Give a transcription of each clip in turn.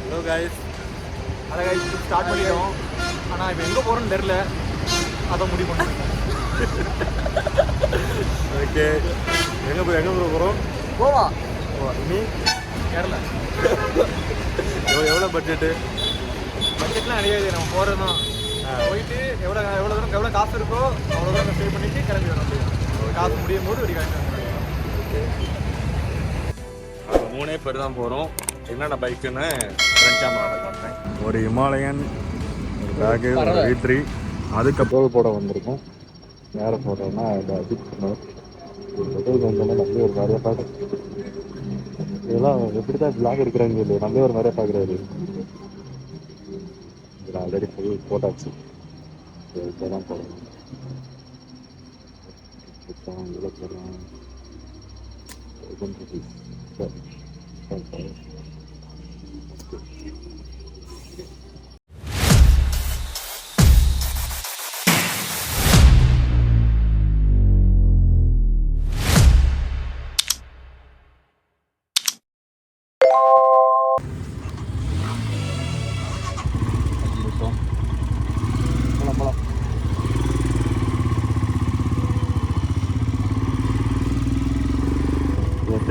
Hello guys. அதை guys start பண்ணிட்டோம். ஆனால் இப்போ எங்கே போகிறோன்னு தெரில, அதை முடிவு பண்ணுறேன். ஓகே, எங்கே போகிறோம்? கோவா. நீ கேரளா. எவ்வளோ பட்ஜெட்டு? பட்ஜெட்லாம் கிடையாது, நம்ம போகிறது தான். போயிட்டு எவ்வளோ காசு இருக்கோ அவ்வளோ தான் ஸ்டே பண்ணிட்டு கிளம்பி வர முடியும். காசு முடியும் போது ஒரு கிளம்பி வர. நாங்கள் 3 பேர் தான் போகிறோம். என்னென்ன பைக்குன்னு ஃப்ரண்ட் கேமரா காட்டுறேன். ஒரு ஹிமாலயன், ஒரு பேகு, ஒரு V3, அதுக்கப்புறம் போட வந்திருக்கோம். வேறு போட்டோம்னா அஜித் குமார் நம்மளே ஒரு மாதிரியாக பார்க்க, இதெல்லாம் எப்படி தான் பிளாக் எடுக்கிறாங்க இல்லை, நம்மளே ஒரு மாதிரியாக பார்க்குறாரு. இதில் ஆல்ரெடி ஃபுல் போட்டாச்சு. இப்போ தான் போடணும். இவ்வளோ போடலாம்.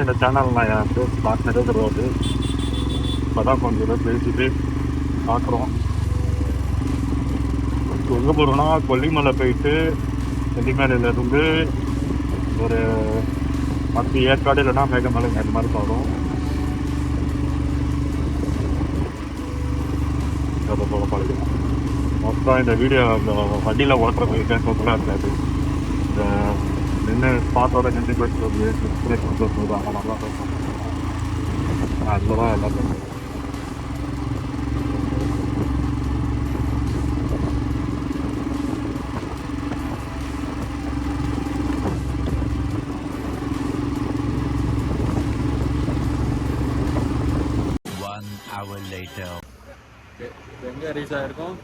இந்த சேனல் நான் என் ஃபேஸ் பார்ட்னரே கிடையாது. இப்போ தான் கொஞ்சம் இதை பேசிட்டு பார்க்குறோம். எங்கே போகிறோன்னா கொல்லிமலை போயிட்டு கொல்லிமலையிலேருந்து ஒரு 10 ஏற்காடு இல்லைன்னா மேகமலை அந்த மாதிரி போகிறோம். அதை போல பழகலாம். மொத்தம் இந்த வீடியோ அந்த வண்டியில் ஓட்டுற பேசுறதுலாம் இருக்காது. இந்த நின்று ஸ்பாட்டோட நின்று பேசுறது, இன்ஸ்பிரேஷன் பேசுறது, அந்த மாதிரிலாம் பேசுவோம். அதில் தான் எல்லாத்தையும் எங்கே ரீச் ஆகிருக்கோம்?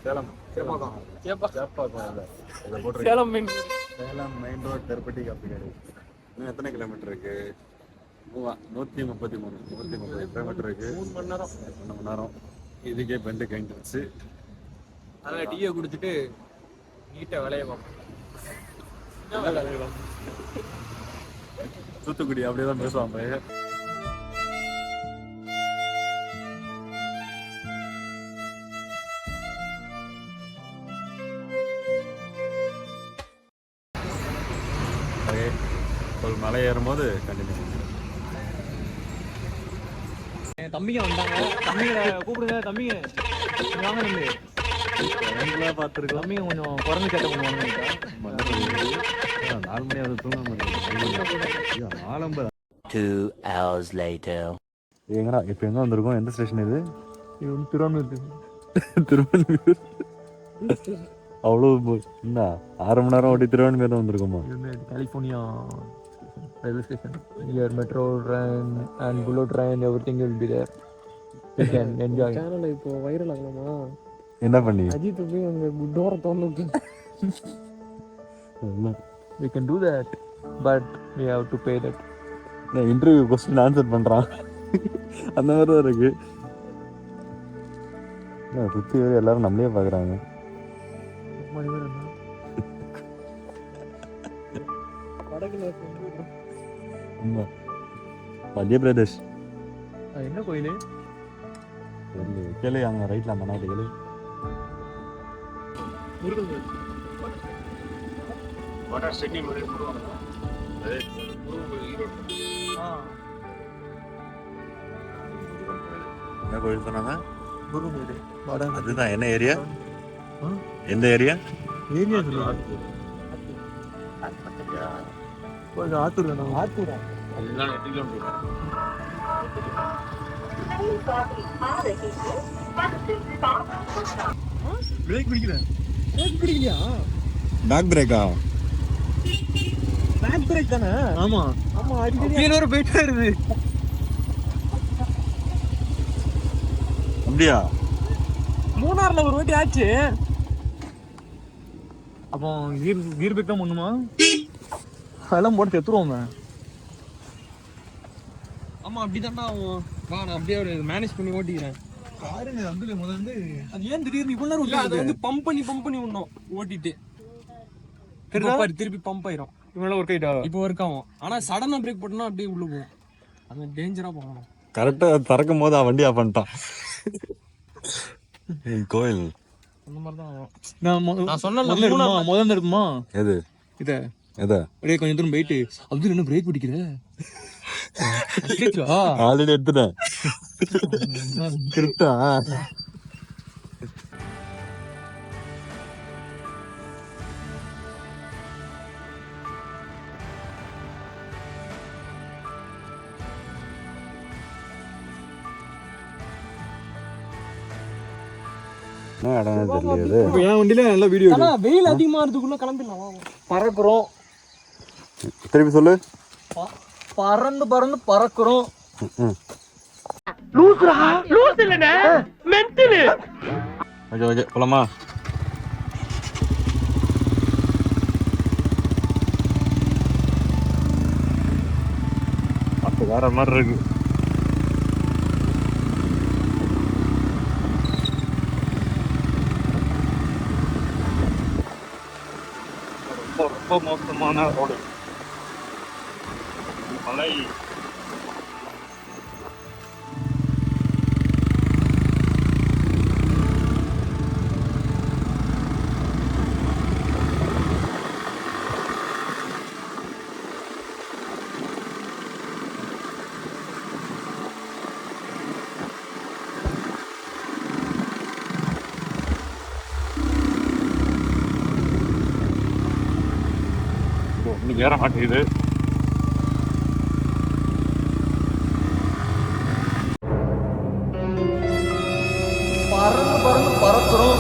சேலம். சேலம் மெயின் ரோட் திருப்பட்டி காப்பி கடை. இன்னும் எத்தனை கிலோமீட்டர் இருக்கு? 133 கிலோமீட்டர் இருக்கு. 3 மணி நேரம். இதுக்கே பெண்டு கழிஞ்சிருச்சு. அதனால் டீயை குடிச்சிட்டு நீட்டாக விளைய பார்ப்போம். தூத்துக்குடி அப்படியே தான் பேசுவாங்க. ஒரு மலை ஏறும்போது கண்டினியூ பண்ணுறேன். என் தம்பிங்க வந்தாங்க. தம்பிங்களை கூப்பிடுங்க. தம்பிங்க வாங்க. தம்பி பார்த்துருக்கலாம். தம்பிங்க கொஞ்சம் குறைஞ்சி சேட்டை பண்ணுவாங்க. 4 மணி ஆகுது, தூங்க முடியும். 2 hours later. எங்கடா இப்போ எங்கே வந்திருக்கோம்? எந்த ஸ்டேஷன் இது? திருவண்ணூர். அவ்வளோ என்ன 6 மணி நேரம் ஓட்டி திருவண்ணூர் தான் வந்திருக்கோமா? California railway station. Here metro train and bullet train, everything will be there. You can enjoy. Channel இப்போ வைரல் ஆகலாமா? என்ன பண்ணி? அஜித் போய் அங்க டோர தோணுது. We can do that, but we have to pay that. நான் இன்டர்வியூ क्वेश्चन ஆன்சர் பண்றான். அந்த மாதிரி தான் இருக்கு. நான் சுத்தி எல்லாரும் நம்மளே பாக்குறாங்க. மத்திய பிரதேஷ். என்ன கோயில்? கேளு, அங்க ரைட்ல அந்த நாட்டு கேளு. என்ன கோயில் சொன்னாங்க? அதுதான். என்ன ஏரியா? எந்த ஏரியா? ஆத்தூர். ஆத்தூரா? அதுதான் 8 கிலோமீட்டர். பிரேக் பிடிக்கிறேன். பிரேக் பிடிக்கலையா? பேக் பிரேக்கா? பேக் பிரேக் தானே? ஆமா ஆமா. அடிக்கடி ஒரு போயிட்டே இருக்கு. அப்படியா? மூணாறுல ஒரு வாட்டி ஆச்சு. அப்போ கீர் பிரேக் தான் பண்ணுமா? அதெல்லாம் போட்டு எடுத்துருவோம். ஆமா அப்படிதான்டா ஆகும். வா நான் அப்படியே ஒரு மேனேஜ் பண்ணி ஓட்டிக்கிறேன். பாருங்க வந்து முதல்ல அது ஏன் திடீர்னு இவ்வளவு நேரம் இல்ல, அது வந்து பம்ப் பண்ணி விடணும் ஓட்டிட்டு. திருப்பி பம்ப் ஆயிரும். இவ்வளோ ஒர்க் ஆகிட்டா இப்போ ஒர்க் ஆகும். ஆனா சடனா பிரேக் போட்டோம்னா அப்படியே உள்ள போகும். அது டேஞ்சரா போகணும். கரெக்டாக திறக்கும் போது அவன் வண்டி ஆஃப் பண்ணிட்டான். கோயில் அந்த மாதிரி தான் ஆகும். நான் சொன்னல முதல்ல இருக்குமா எது இத எதா அப்படியே கொஞ்சம் தூரம் போயிட்டு அப்துல் என்ன பிரேக் பிடிக்கிற ஆல்ரெடி எடுத்துட்டேன். கரெக்டா தெரியல. இப்போ என் வண்டியில நல்ல வீடியோ ஆனா வெயில் அதிகமா இருக்குள்ள கிளம்பிடலாம். பறக்குறோம். திருப்பி சொல்லு. பறந்து பறக்குறோம். ஓகே போலாமா? அப்போ வேற மாதிரி இருக்கு. ரொம்ப மோசமான ரோடு. மலை ஒன்றும் ஏற மாட்டேங்குது. பறக்குறோம்.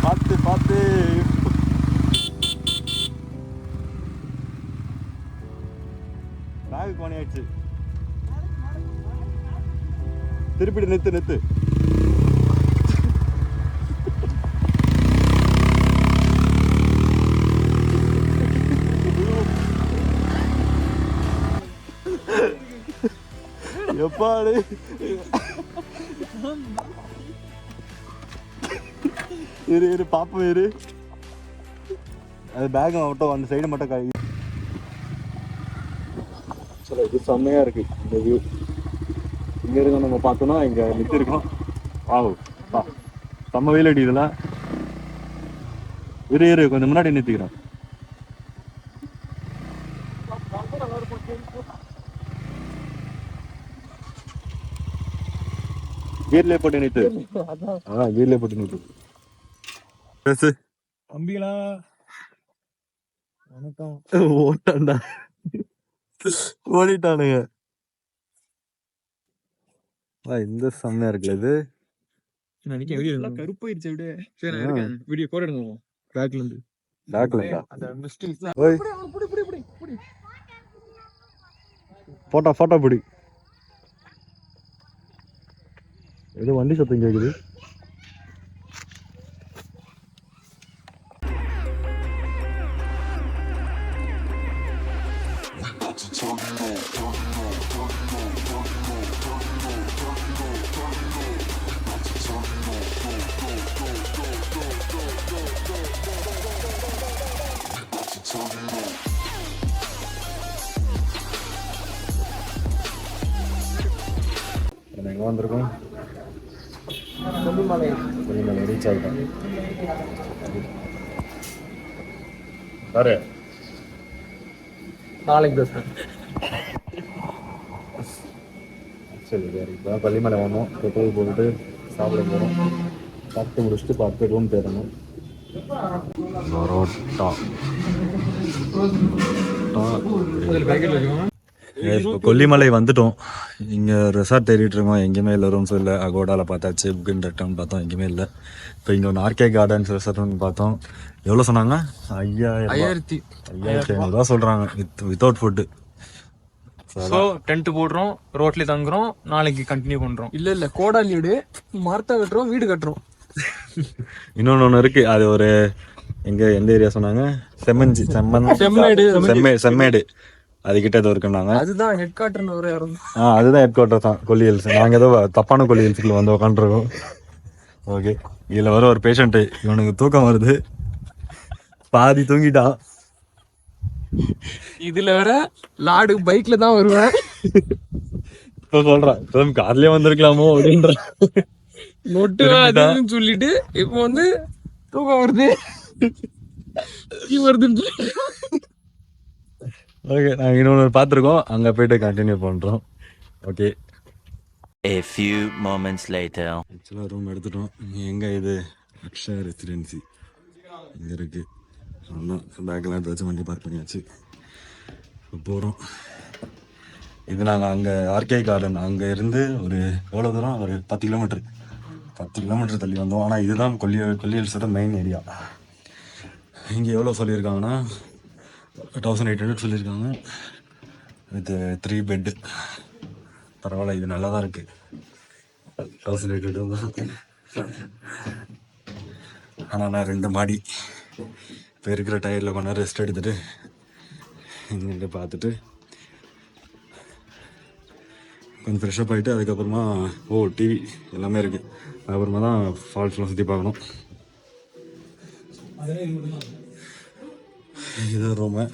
பார்த்து பேக் கோணி ஆயிடுச்சு. திருப்பிட்டு நிறுத்து. எப்பாடு இரு பாப்போம் இரு. அது பேக் மட்டும் அந்த சைடு மட்டும் கை. சரி இது செம்மையா இருக்கு இந்த வியூ. இங்க இருக்க நம்ம பார்த்தோம்னா இங்க நிறுத்திருக்கோம். செம்ம வெயில் அடி இதெல்லாம். இரு கொஞ்சம் முன்னாடி நிறுத்திக்கிறேன். கீர்லயே போட்டு நிறுத்து. கீர்லயே போட்டு நிறுத்து. பேசு தம்பிகளா வணக்கம். ஓட்டான்டா ஓடிட்டானுங்க. இந்த செம்மையா இருக்குல்ல இது. கருப்பாயிருச்சு அப்படியே. சரி நான் இருக்கேன். வீடியோ போட எடுங்க பேக்ல இருந்து. பேக்லடா அந்த மிஸ்டேக்ஸ் ஓய் போட்டோ பிடி. ஏதோ வண்டி சத்தம் கேக்குது. எங்க வந்திருக்கோம்? கொல்லிமலை ரீச் ஆகிட்டோம். பாரு நாளைக்கு பேசுறேன். சரி இப்போ கொல்லிமலை வந்தோம். பெட்ரோல் போட்டுட்டு சாப்பிட போகிறோம். சாப்பிட்டு முடிச்சுட்டு பார்த்து ரூம் போயிடணும். இப்போ கொல்லிமலை வந்துட்டோம். இங்கே ரெசார்ட் தேடிட்டு இருக்கோம். எங்கேயுமே இல்லை. ரூம்ஸ் இல்லை. அகோடாவில் பார்த்தாச்சு. புக்கிங் டெக்டான்னு பார்த்தோம். எங்கேயுமே இல்லை. இப்போ இங்கே ஒன்று ஆர்கே கார்டன்ஸ் ரெசார்ட்னு பார்த்தோம். எவ்வளோ சொன்னாங்க? 5500 சொல்கிறாங்க வித்தவுட் ஃபுட்டு. ஸோ டென்ட் போடுறோம், ரோட்ல தங்குறோம், நாளைக்கு கண்டினியூ பண்றோம். இல்ல கோடாலி வீடு, மரத்தை வெட்டுறோம், வீடு கட்டுறோம். இன்னொன்று இருக்கு. அது ஒரு எந்த ஏரியா சொன்னாங்க? செம்மேடு. அதுக்கிட்ட ஏதோ இருக்குன்னாங்க. அதுதான் ஹெட் குவார்டர்னு ஒரு இடம். அதுதான் ஹெட் குவார்டர் தான், கொல்லி ஹில்ஸ். நாங்கள் ஏதோ தப்பான கொல்லி ஹில்ஸுக்குள்ள வந்து உட்காந்துருக்கோம். ஓகே, இதில் வர ஒரு பேஷண்ட்டு, இவனுக்கு தூக்கம் வருது, பாதி தூங்கிட்டான். இதுல வேற லாடு பைக்ல தான் வருவேன். இப்போ சொல்றான் கார்லயே வந்திருக்கலாமோ அப்படின்ற நொட்டு சொல்லிட்டு இப்போ வந்து தூக்கம் வருது வருதுன்னு. ஓகே, நாங்கள் இன்னொன்று பார்த்துருக்கோம், அங்கே போயிட்டு கண்டினியூ பண்ணுறோம். Okay, A few moments later. ஆக்சுவலாக ரூம் எடுத்துட்டோம். எங்கே இது அக்ஷயா ரெசிடென்சி இங்கே இருக்குது. அதான் பேக்கெலாம் எடுத்து வச்சு வண்டி பார்க் பண்ணியாச்சு. இப்போ போகிறோம். இது நாங்கள் அங்கே ஆர்கே கார்டன் அங்கே இருந்து ஒரு எவ்வளோ தூரம், ஒரு 10 கிலோமீட்டர் தள்ளி வந்தோம். ஆனால் இதுதான் கொல்லி ஹில்ஸோட மெயின் ஏரியா. இங்கே எவ்வளோ சொல்லியிருக்காங்கன்னா 1800 சொல்லியிருக்காங்க வித் 3 பெட்டு. பரவாயில்ல, இது நல்லா தான் இருக்குது. 1800 தான். ஆனால் நான் 2 மாடி இப்போ இருக்கிற டயரில் கொஞ்ச நேரம் ரெஸ்ட் எடுத்துகிட்டு இங்கே பார்த்துட்டு கொஞ்சம் ஃப்ரெஷ்ஷப் ஆகிட்டு அதுக்கப்புறமா டிவி எல்லாமே இருக்குது. அதுக்கப்புறமா தான் ஃபால்ஸ்லாம் சுற்றி பார்க்கணும். இது ரூமு.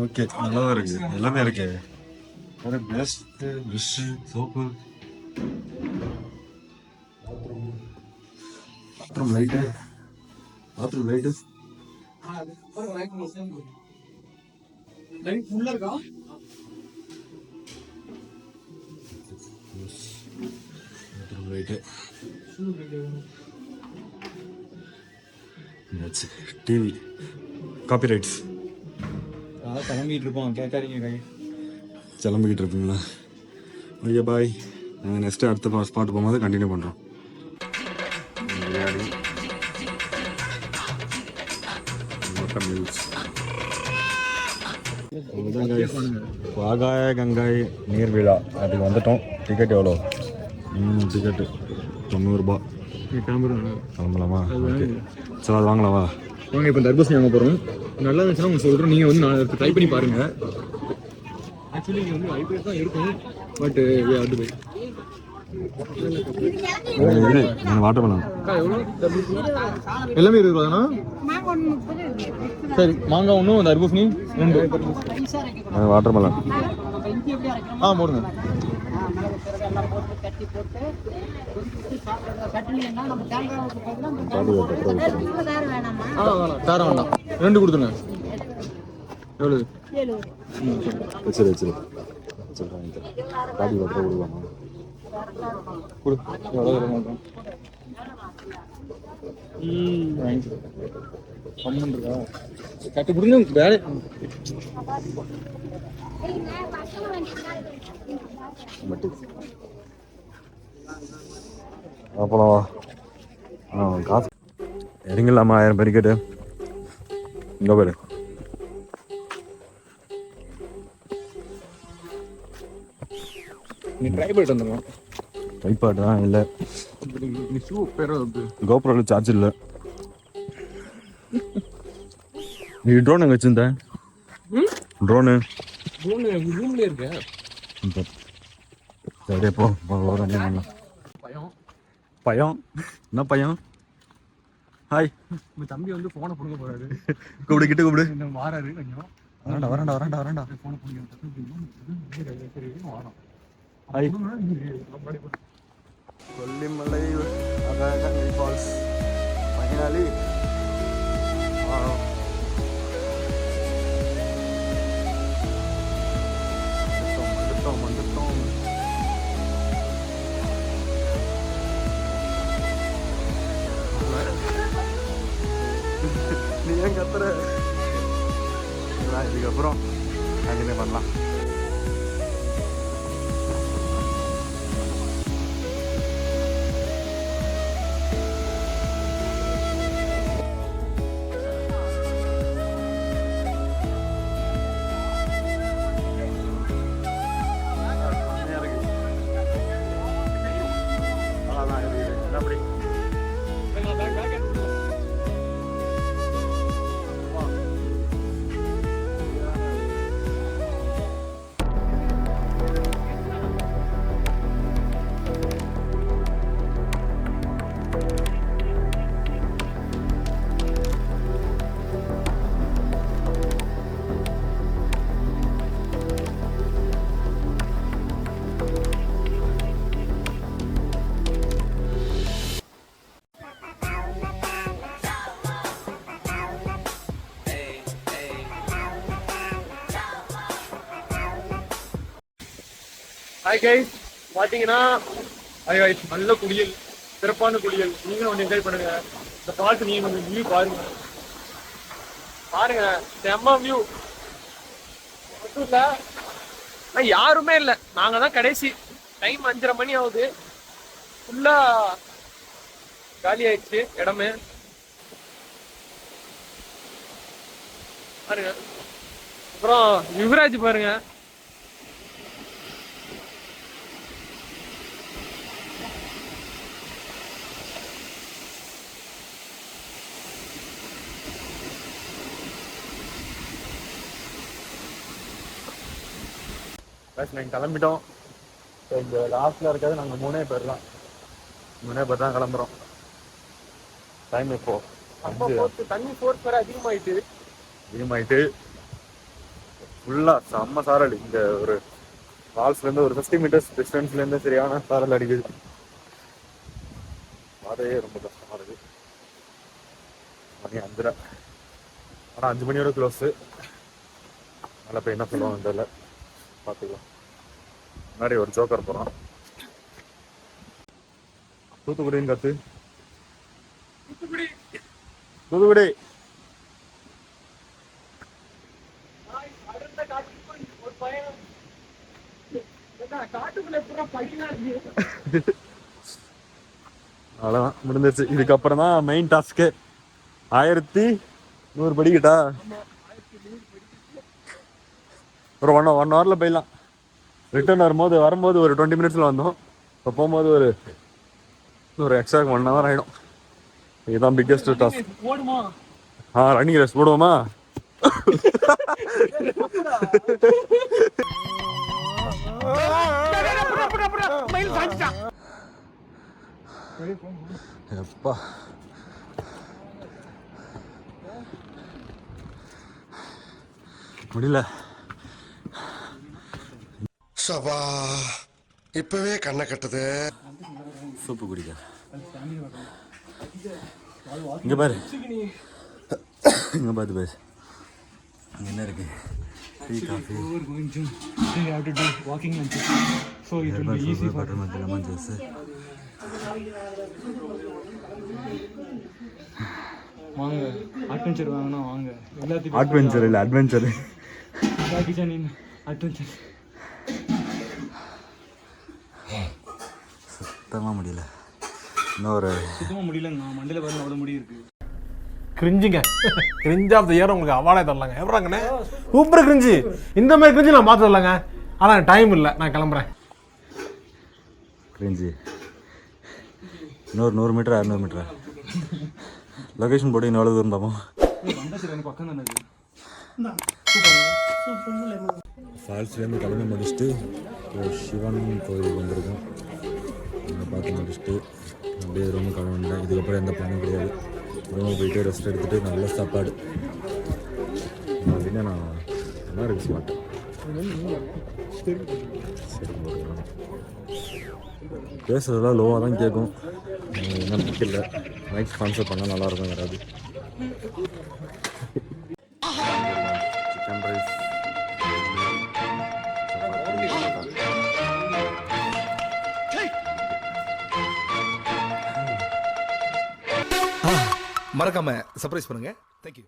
ஓகே, நல்லா தான் இருக்குது, எல்லாமே இருக்கு. ஒரு best brush, soap, bathroom light TV, copyrights. கிளம்பிட்டு இருப்போம், கேட்காதீங்க. கிளம்பிக்கிட்டு இருப்பீங்களா? ஓகே, பாய். நாங்கள் நெக்ஸ்ட்டு அடுத்த ஸ்பாட் போகும்போது கண்டினியூ பண்ணுறோம். பிரியாணி, மில்ஸ், வாகாய கங்கை நீர்விழா அதுக்கு வந்துட்டோம். டிக்கெட் எவ்வளோ? டிக்கெட்டு 90 ரூபா. கிளம்பலாமா? ஓகே, சரி, அது வாங்கலாமா? வாங்க, இப்போ தர்பூசணி வாங்க போகிறோம். நல்லா இருந்துச்சுன்னா உங்களுக்கு சொல்கிறோம், நீங்கள் வந்து நான் ட்ரை பண்ணி பாருங்கள். ஆக்சுவலி இங்கே வந்து ஐபிஎஸ் தான் இருக்கும், பட் அது போய் வாட்டர் பண்ணலாம். எல்லாமே 20 ரூபாதானா? சரி, மாங்காய் ஒன்றும், தர்பூசணி 2. வாட்டர் மெலன் போடுங்க. வேற வேண்டாம், 2 கொடுத்துருங்க. எவ்வளவு? சரி பாடி வாட்டர் கொடுக்கலாமா? கொடு. கட்டு கொடுங்க. வேலை அப்புறம் காசு இறங்கலாமா? 1000 பேரிக்கெட்டு இங்கே போயிடு. நீ ட்ரை பண்ணிட்டு வந்துடலாம். ட்ரைபாட் தான் இல்லை, கோப்ரோவில் சார்ஜ் இல்லை. நீ ட்ரோன் எங்கே வச்சுருந்தேன்? ட்ரோனு ரூம்ல இருக்கு. சரி, போ. பயம் என்ன பயம்? ஹாய், உங்க தம்பி வந்து போனை பிடுங்க போறாரு. கூப்பிடு. மாறாரு கொஞ்சம். வரேன்டா. போனை பிடிக்க. Hi. Kollimalai Agayagangai falls finally. வந்துட்டோம். நீ ஏன் கத்துற? இதுக்கப்புறம் கண்டினியூ பண்ணலாம். ஹாய் கைஸ், பார்த்தீங்கன்னா ஹாய் கைஸ், நல்ல குளியல், சிறப்பான குளியல். நீங்களும் வந்து என்ஜாய் பண்ணுங்க. இந்த பாட்டு நீங்க கொஞ்சம் வியூ பாருங்க, செம்ம வியூ. மட்டும் இல்லை, ஆனால் யாருமே இல்லை, நாங்கள் தான் கடைசி. டைம் 5:30 மணி ஆகுது. ஃபுல்லாக காலி ஆயிடுச்சு இடமே. பாருங்க. அப்புறம் யுவராஜ் பாருங்க, நாங்கள் கிளம்பிட்டோம். இப்போ இந்த லாஸ்ட்ல இருக்கிறது நாங்கள் 3 பேர் தான் கிளம்புறோம். டைம் இப்போ தண்ணி ஃபோர்ஸ் வேற அதிகமாயிட்டு ஃபுல்லா செம்ம சாரல். இங்க ஒரு ஃபால்ஸ்ல இருந்து ஒரு 50 மீட்டர்ஸ் டிஸ்டன்ஸ்ல இருந்து சரியான சாரல் அடிக்குது. பாதையே ரொம்ப கஷ்டமா இருக்கு. மணி 5:30, ஆனா 5 மணியோட க்ளோஸ். அதனால இப்போ என்ன சொல்லுவாங்க தெரியல, பார்த்துக்கலாம். முன்னாடி ஒரு ஜோக்கர் போறான். தூத்துக்குடின்னு கத்து. தூத்துக்குடி அவ்வளவுதான், முடிஞ்சிருச்சு. இதுக்கப்புறம் தான் மெயின் டாஸ்க்கு. 1100 படிக்கிட்டா ஒரு 1 ஹவர்ல போயிடலாம். ரிட்டர்ன் வரும்போது ஒரு 20 மினிட்ஸ்ல வந்தோம். இப்போ போகும்போது ஒரு எக்ஸ்ட்ரா 1 ஹவர் ஆயிடும். இதுதான் பிக்கெஸ்ட் டாஸ்க். ரன்னிங் ரேஸ் போடுவோமா? எப்பா முடியல. சபா, இப்பவே கண்ணை கட்டுது. சூப்பு குடிக்க இங்க பாரு, இங்க பார்த்து பேசு. அங்க என்ன இருக்கு? Tea, coffee, walking lunch. So it will be easy for lemon juice. வாங்க, அட்வென்ச்சர் வாங்கனா வாங்க. எல்லாத்துக்கும் அட்வென்ச்சர் இல்ல, அட்வென்ச்சர். Kitchen adventure. சுத்தமா முடியல. இன்னொரு சுத்தமா முடியலங்க. மண்டையில பாருங்க, அவ்வளவு முடி இருக்கு. கிரிஞ்சுங்க, கிரிஞ்ச் ஆஃப் த இயர் உங்களுக்கு அவார்டே தரலாங்க. எப்படாங்கண்ணே சூப்பர் கிரிஞ்சு. இந்த மாதிரி கிரிஞ்சு நான் பார்த்து வரலாங்க. ஆனால் டைம் இல்லை, நான் கிளம்புறேன். கிரிஞ்சு இன்னொரு 100 மீட்டர் 200 மீட்டரா? லொகேஷன் போட்டு இன்னும் எவ்வளோ தூரம் தாமோ? பக்கம் தானே இது. ஃபால்ஸ்லேருந்து கிளம்பி முடிச்சுட்டு சிவன் கோயில் வந்திருக்கோம். அங்கே பார்த்து முடிச்சுட்டு அப்படியே ரூமுக்கு கிளம்பிட்டேன். இதுக்கப்புறம் எந்த பிளானும் கிடையாது. ரூமுக்கு போயிட்டு ரெஸ்ட் எடுத்துகிட்டு நல்ல சாப்பாடு. அப்படின்னா நான் நல்லா இருக்க மாட்டேன். சரி, பேசுறதெல்லாம் லோவாக தான் கேட்கும். என்ன பிடிக்கல. மைக் ஸ்பான்சர் பண்ணால் நல்லாயிருக்கும் யாராவது. சிக்கன் ரைஸ், மறக்காம சர்ப்ரைஸ் பண்ணுங்க. தேங்க்யூ.